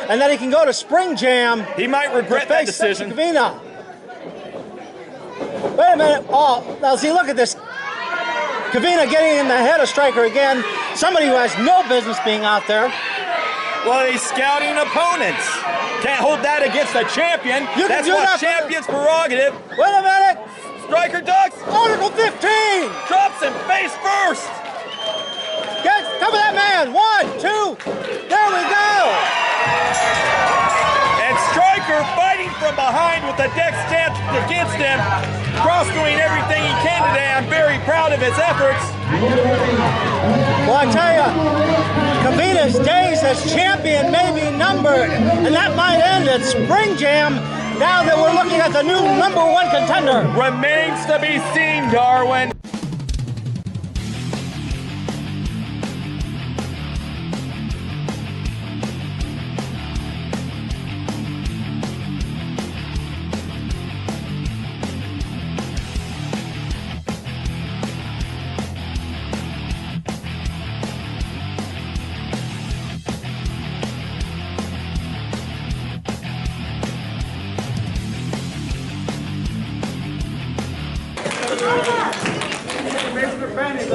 and that he can go to Spring Jam. He might regret that decision. Sexy Kevina. Wait a minute. Oh, now see, look at this. Kevina getting in the head of Stryker again. Somebody who has no business being out there. Well, he's scouting opponents. Can't hold that against a champion. That's what champion's prerogative. Wait a minute. Stryker ducks. Article 15. Drops him face first. Cover that man. 1, 2. There we go. And Stryker fighting from behind with the deck stance against him. Cross doing everything he can today. I'm very proud of his efforts. Well, I tell you, Kevina's days as champion may be numbered, and that might end at Spring Jam now that we're looking at the new #1 contender. Remains to be seen, Darwin.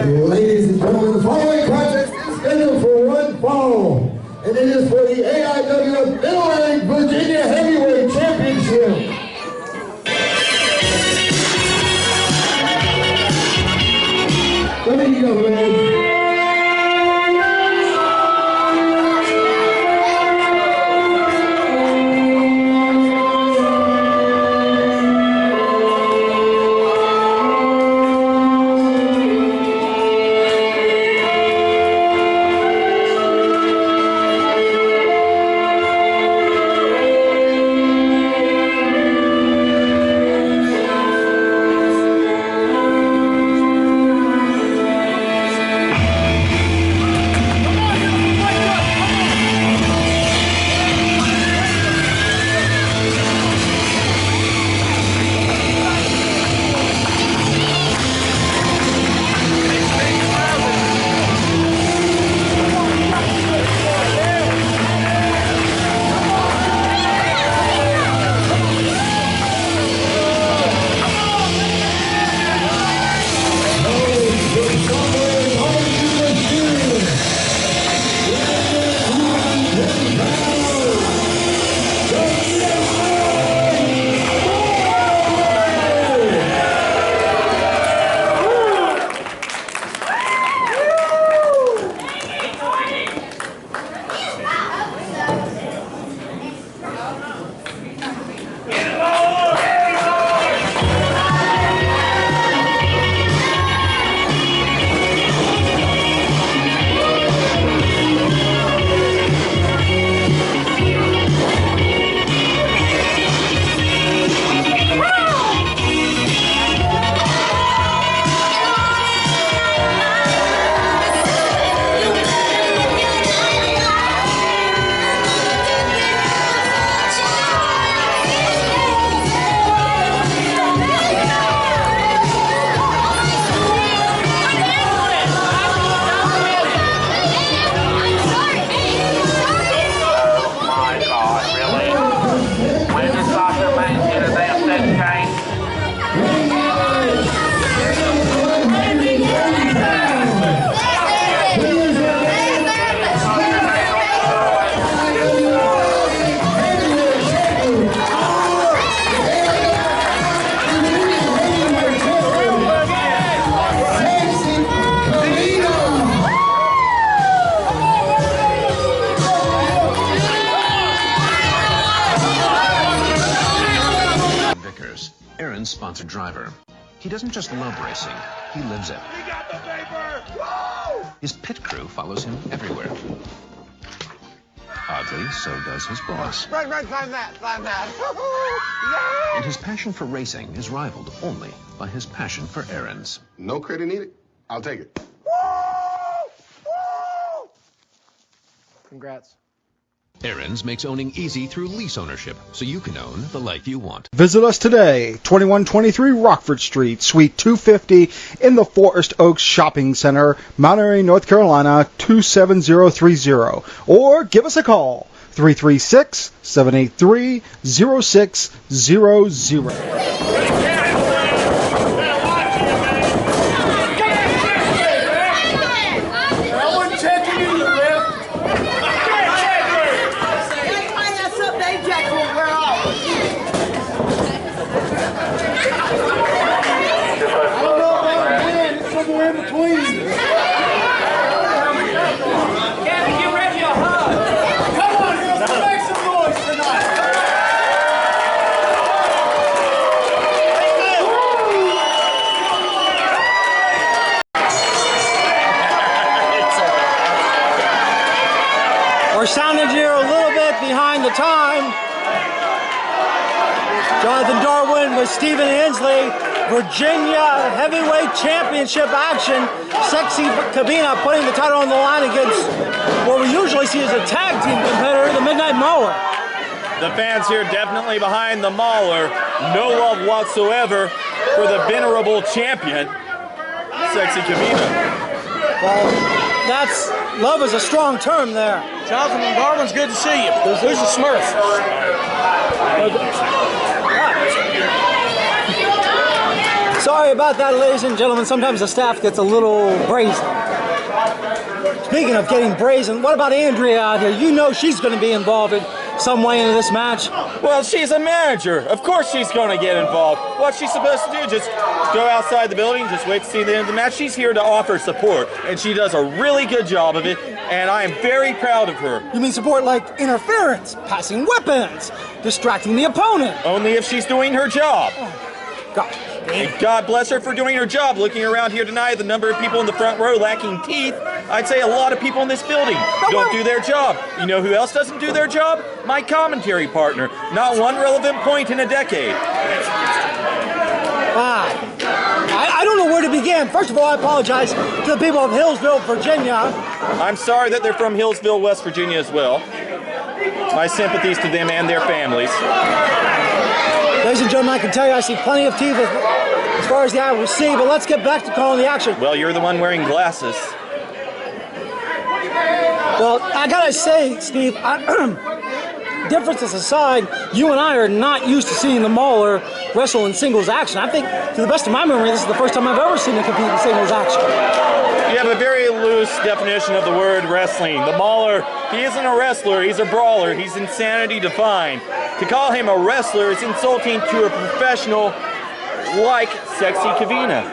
Ladies and gentlemen, the following contest is scheduled for one fall, and it is for the AIWF Middleweight Virginia Heavyweight Championship. There you go, man. Sponsored driver. He doesn't just love racing, he lives it. We got the paper! Woo! His pit crew follows him everywhere. Oddly, so does his boss. Right, sign that. And his passion for racing is rivaled only by his passion for errands. No credit needed. I'll take it. Woo! Congrats. Errands makes owning easy through lease ownership, so you can own the life you want. Visit us today, 2123 Rockford Street, Suite 250, in the Forest Oaks Shopping Center, Mount Airy, North Carolina, 27030. Or give us a call, 336-783-0600. We're sounding here a little bit behind the time. Jonathan Darwin with Stephen Hensley, Virginia Heavyweight Championship action. Sexy Kevina putting the title on the line against what we usually see as a tag team competitor, the Midnight Mauler. The fans here definitely behind the Mauler. No love whatsoever for the venerable champion, Sexy Kevina. Well, that's, love is a strong term there. Jonathan Darwin's good to see you. Who's the Smurf? Sorry about that, ladies and gentlemen. Sometimes the staff gets a little brazen. Speaking of getting brazen, what about Andrea out here? You know she's going to be involved in some way into this match. Well, she's a manager. Of course she's going to get involved. What's she supposed to do? Just go outside the building, just wait to see the end of the match? She's here to offer support, and she does a really good job of it, and I am very proud of her. You mean support like interference, passing weapons, distracting the opponent? Only if she's doing her job. Oh, God. And God bless her for doing her job. Looking around here tonight, the number of people in the front row lacking teeth, I'd say a lot of people in this building don't do their job. You know who else doesn't do their job? My commentary partner. Not one relevant point in a decade. I don't know where to begin. First of all, I apologize to the people of Hillsville, Virginia. I'm sorry that they're from Hillsville, West Virginia as well. My sympathies to them and their families. Ladies and gentlemen, I can tell you I see plenty of teeth as far as the eye will see, but let's get back to calling the action. Well, you're the one wearing glasses. Well, I gotta say, Steve, differences aside, you and I are not used to seeing the Mauler wrestle in singles action. I think, to the best of my memory, this is the first time I've ever seen him compete in singles action. You have a very loose definition of the word wrestling. The Mauler, he isn't a wrestler, he's a brawler. He's insanity defined. To call him a wrestler is insulting to a professional like Sexy Kevina.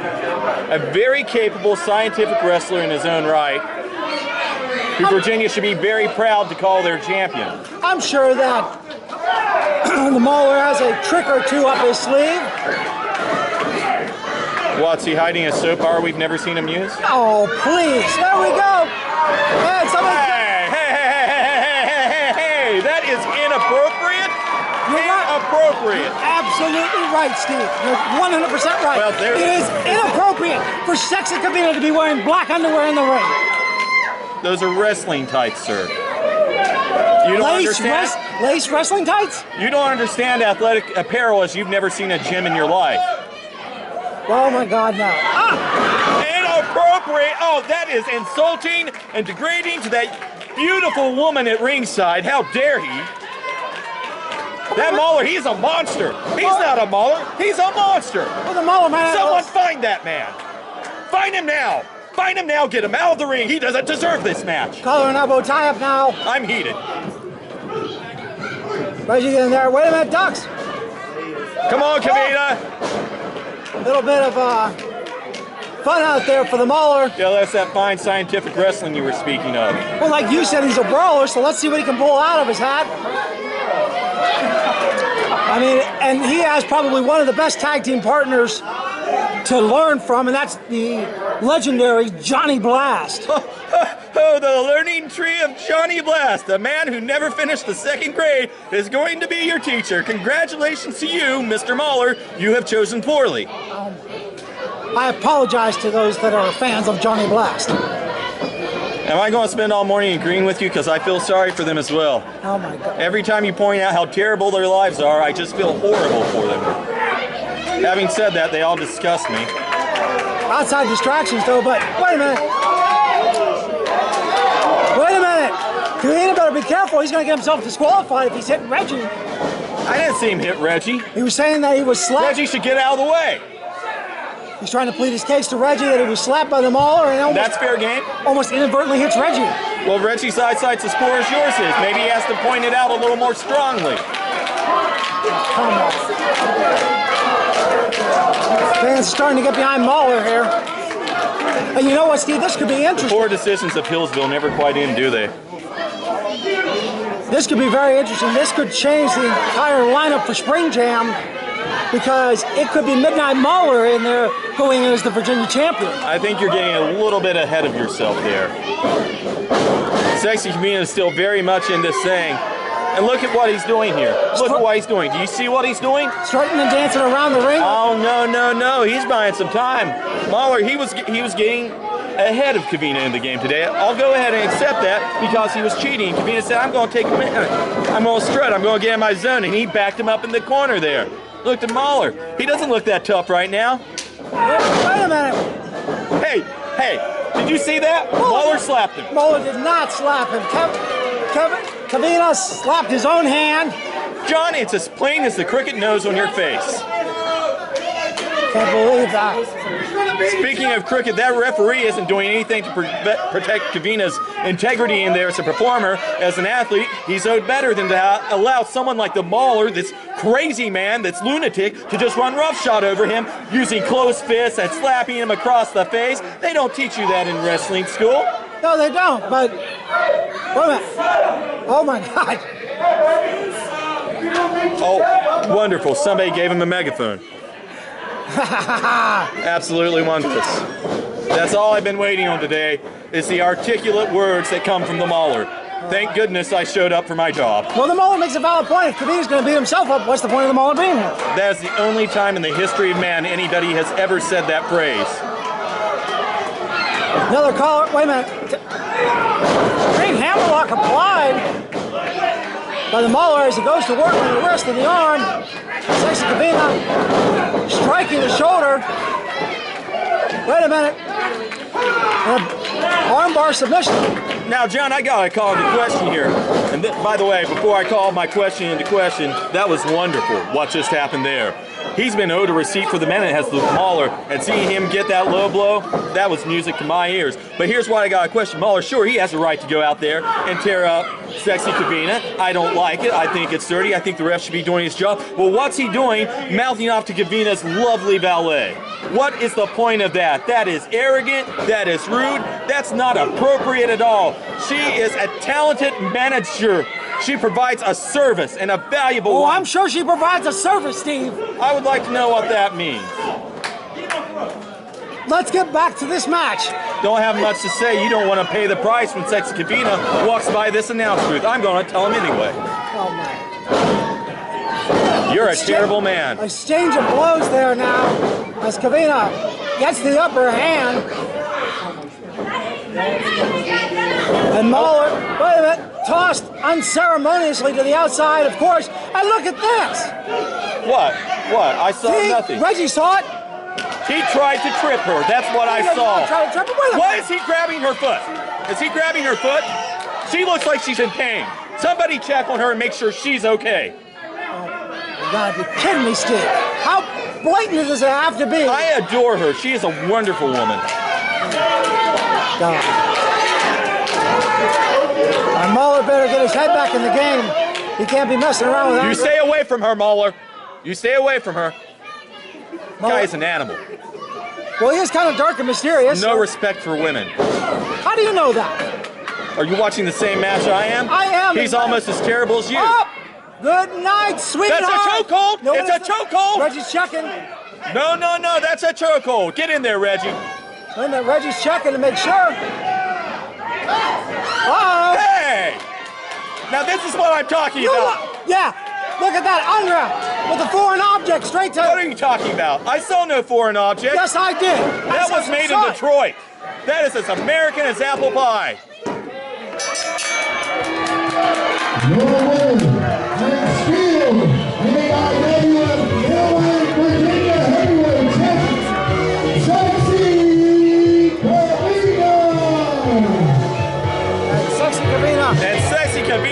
A very capable scientific wrestler in his own right, who Virginia should be very proud to call their champion. I'm sure that the Mauler has a trick or two up his sleeve. What's he hiding, a soap bar we've never seen him use? Oh, please. There we go. Hey, Hey, that is inappropriate. Inappropriate. Absolutely right, Steve. You're 100% right. Well, it is inappropriate for Sexy Kevina to be wearing black underwear in the ring. Those are wrestling tights, sir. You don't understand? Lace wrestling tights? You don't understand athletic apparel as you've never seen a gym in your life. Oh my God, no. Inappropriate. Oh, that is insulting and degrading to that beautiful woman at ringside. How dare he? That Mauler, he's a monster. He's not a Mauler. He's a monster. Well, the Mauler man. Someone find that man. Find him now. Find him now. Get him out of the ring. He doesn't deserve this match. Collar and elbow tie up now. I'm heated. Where'd you get in there? Wait a minute, Ducks. Come on, Kevina. A little bit of fun out there for the Mauler. Yeah, that's that fine scientific wrestling you were speaking of. Well, like you said, he's a brawler, so let's see what he can pull out of his hat. I mean, and he has probably one of the best tag team partners to learn from, and that's the legendary Johnny Blast. Oh, the learning tree of Johnny Blast, the man who never finished the second grade, is going to be your teacher. Congratulations to you, Mr. Mauler. You have chosen poorly. I apologize to those that are fans of Johnny Blast. Am I going to spend all morning agreeing with you? Because I feel sorry for them as well. Oh, my God. Every time you point out how terrible their lives are, I just feel horrible for them. Having said that, they all disgust me. Outside distractions, though, but wait a minute. Wait a minute. Kevina better better be careful. He's going to get himself disqualified if he's hitting Reggie. I didn't see him hit Reggie. He was saying that he was slapped. Reggie should get out of the way. He's trying to plead his case to Reggie that he was slapped by the Mauler and almost, that's fair game. Almost inadvertently hits Reggie. Well, Reggie's eyesight's as poor as yours is. Maybe he has to point it out a little more strongly. Come on. Fans starting to get behind Mauler here. And you know what, Steve? This could be interesting. Poor decisions of Hillsville never quite in, do they? This could be very interesting. This could change the entire lineup for Spring Jam because it could be Midnight Mauler in there going in as the Virginia champion. I think you're getting a little bit ahead of yourself there. Sexy Kevina is still very much in this thing. And look at what he's doing here. Look at what he's doing. Do you see what he's doing? Strutting and dancing around the ring. Oh, no. He's buying some time. Mauler, he was getting ahead of Kevina in the game today. I'll go ahead and accept that because he was cheating. Kevina said, I'm going to take a minute. I'm going to strut. I'm going to get in my zone. And he backed him up in the corner there. Look at Mauler. He doesn't look that tough right now. Wait a minute. Hey, did you see that? Mauler slapped him. Mauler did not slap him. Kevina slapped his own hand. John, it's as plain as the cricket nose on your face. Can't believe that. Speaking of cricket, that referee isn't doing anything to protect Kevina's integrity in there as a performer. As an athlete, he's owed better than to allow someone like the Mauler, this crazy man, that's lunatic, to just run roughshod over him using closed fists and slapping him across the face. They don't teach you that in wrestling school. No, they don't, but wait a minute. Oh my God. Oh, wonderful. Somebody gave him a megaphone. Absolutely wonderful. That's all I've been waiting on today is the articulate words that come from the Mauler. Thank goodness I showed up for my job. Well, the Mauler makes a valid point. If Kevina's going to beat himself up, what's the point of the Mauler being here? That is the only time in the history of man anybody has ever said that phrase. Another caller. Wait a minute. Big hammerlock applied by the Mauler as he goes to work on the wrist and the arm. Sexy Kevina striking the shoulder. Wait a minute. Armbar submission. Now, John, I got to call into question here. And by the way, before I call my question into question, that was wonderful what just happened there. He's been owed a receipt for the man that has the Mauler, and seeing him get that low blow, that was music to my ears. But here's why I got a question. Mauler, sure, he has a right to go out there and tear up Sexy Kevina. I don't like it. I think it's dirty. I think the ref should be doing his job. Well, what's he doing mouthing off to Kevina's lovely ballet? What is the point of that? That is arrogant. That is rude. That's not appropriate at all. She is a talented manager. She provides a service and a valuable one. I'm sure she provides a service, Steve. I would like to know what that means. Let's get back to this match. Don't have much to say. You don't want to pay the price when Sexy Kevina walks by this announce booth. I'm going to tell him anyway. Oh, my. You're a terrible man. Exchange of blows there now as Kevina gets the upper hand. And Mauler, wait a minute, tossed unceremoniously to the outside, of course. And look at this. What? I saw nothing. Reggie saw it. He tried to trip her. That's what I saw. Why is he grabbing her foot? Is he grabbing her foot? She looks like she's in pain. Somebody check on her and make sure she's okay. You gotta be kidding me, Steve. How blatant does it have to be? I adore her. She is a wonderful woman. God. And Mauler better get his head back in the game. He can't be messing around with her. You stay away from her, Mauler. You stay away from her. Guy is an animal. Well, he is kind of dark and mysterious. No respect for women. How do you know that? Are you watching the same match I am? I am. He's almost as terrible as you. Up. Good night, sweetheart. That's a chokehold. No, it's a chokehold. Reggie's checking. No. That's a chokehold. Get in there, Reggie. And then Reggie's checking to make sure. Uh-oh. Hey! Now this is what I'm talking about. Yeah. Look at that unwrap with a foreign object straight to. What are you talking about? I saw no foreign object. Yes, I did. That was made in Detroit. That is as American as apple pie. AIWF Middleweight Virginia Heavyweight Champion, Sexy Kevina. Sexy Kevina. And Sexy Kevina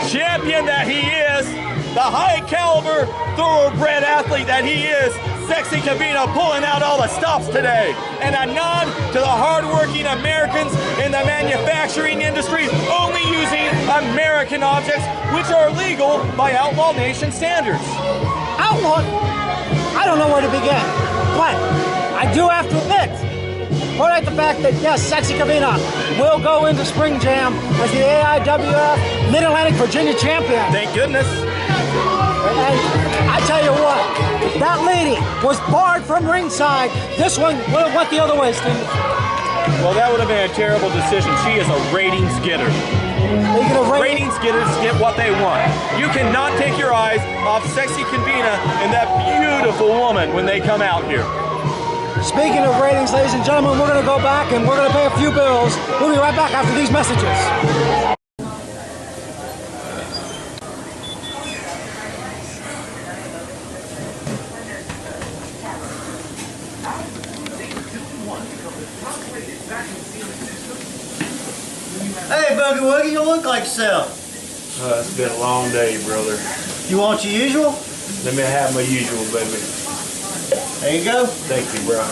champion that he is, the high caliber thoroughbred athlete that he is, Sexy Kevina pulling out all the stops today. And a nod to the hardworking Americans in the manufacturing industry only using American objects which are legal by outlaw nation standards. Outlaw? I don't know where to begin, but I do have to admit, point out the fact that yes, Sexy Kevina will go into Spring Jam as the AIWF Mid-Atlantic Virginia champion. Thank goodness. And I tell you what, that lady was barred from ringside. This one would have went the other way, Steve. Well, that would have been a terrible decision. She is a ratings getter. Ratings getters get what they want. You cannot take your eyes off Sexy Kevina and that beautiful woman when they come out here. Speaking of ratings, ladies and gentlemen, we're going to go back and we're going to pay a few bills. We'll be right back after these messages. Hey, Boogie Woogie, you look like yourself. It's been a long day, brother. You want your usual? Let me have my usual, baby. There you go. Thank you, bro.